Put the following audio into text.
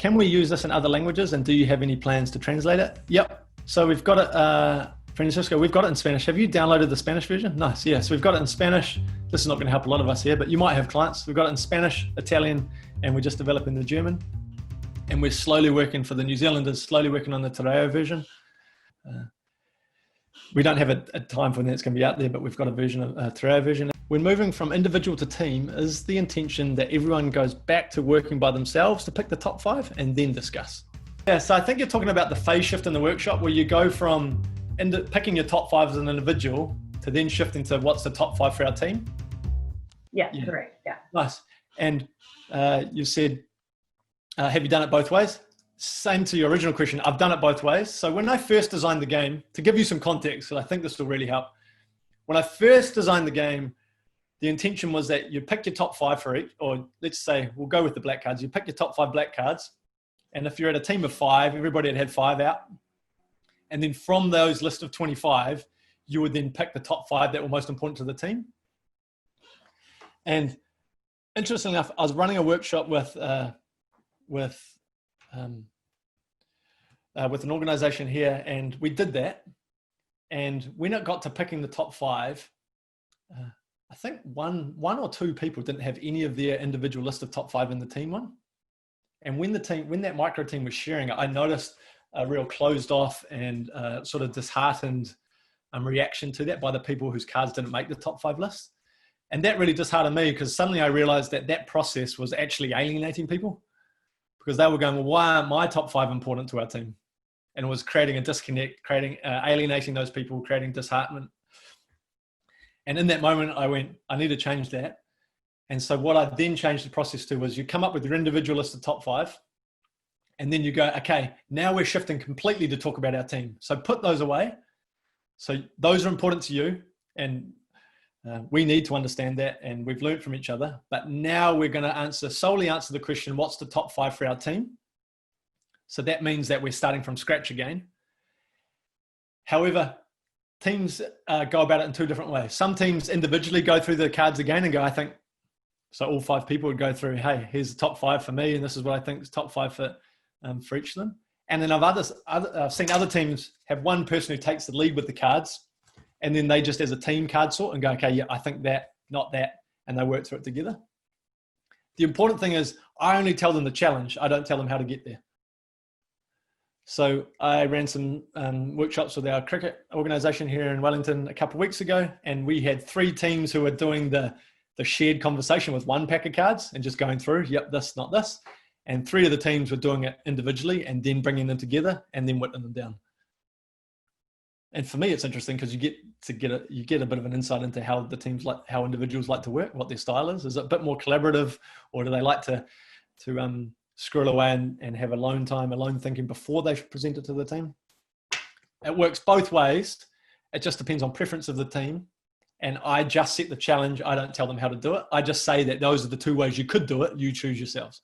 can we use this in other languages, and do you have any plans to translate it? Yep. So we've got it, Francisco, we've got it in Spanish. Have you downloaded the Spanish version? Nice, yeah. So we've got it in Spanish. This is not going to help a lot of us here, but you might have clients. We've got it in Spanish, Italian, and we're just developing the German. And we're slowly working for the New Zealanders, slowly working on the Te Reo version. We don't have a time for when it's going to be out there, but we've got a version of a Te Reo version. When moving from individual to team, is the intention that everyone goes back to working by themselves to pick the top 5 and then discuss? Yeah, so I think you're talking about the phase shift in the workshop where you go from picking your top 5 as an individual to then shifting to what's the top 5 for our team. Yeah, correct. Yeah. Nice. And you said, have you done it both ways? Same to your original question. I've done it both ways. So when I first designed the game, to give you some context, so I think this will really help. When I first designed the game, the intention was that you pick your top 5 for each, or let's say we'll go with the black cards. You pick your top 5 black cards. And if you're at a team of 5, everybody had 5 out. And then from those list of 25, you would then pick the top 5 that were most important to the team. And interestingly enough, I was running a workshop with an organization here, and we did that. And when it got to picking the top 5, I think one or two people didn't have any of their individual list of top 5 in the team one. And when that micro team was sharing it, I noticed a real closed off and sort of disheartened reaction to that by the people whose cards didn't make the top 5 list. And that really disheartened me, because suddenly I realized that that process was actually alienating people, because they were going, well, why aren't my top 5 important to our team? And it was creating a disconnect, alienating those people, creating disheartenment. And in that moment, I went, I need to change that. And so what I then changed the process to was you come up with your individual list of top 5, and then you go, okay, now we're shifting completely to talk about our team. So put those away. So those are important to you, and we need to understand that, and we've learned from each other. But now we're going to solely answer the question, what's the top 5 for our team? So that means that we're starting from scratch again. However, teams go about it in 2 different ways. Some teams individually go through the cards again and go, I think, so all 5 people would go through, hey, here's the top 5 for me, and this is what I think is top 5 for each of them. And then I've seen other teams have one person who takes the lead with the cards, and then they just as a team card sort and go, okay, yeah, I think that, not that, and they work through it together. The important thing is I only tell them the challenge. I don't tell them how to get there. So I ran some workshops with our cricket organization here in Wellington a couple of weeks ago, and we had 3 teams who were doing the shared conversation with 1 pack of cards and just going through, yep, this, not this. And 3 of the teams were doing it individually and then bringing them together and then whittling them down. And for me, it's interesting because you get a bit of an insight into how the teams how individuals like to work, what their style is. Is it a bit more collaborative, or do they like to squirrel away and have alone time, alone thinking before they present it to the team? It works both ways. It just depends on preference of the team. And I just set the challenge. I don't tell them how to do it. I just say that those are the 2 ways you could do it. You choose yourselves.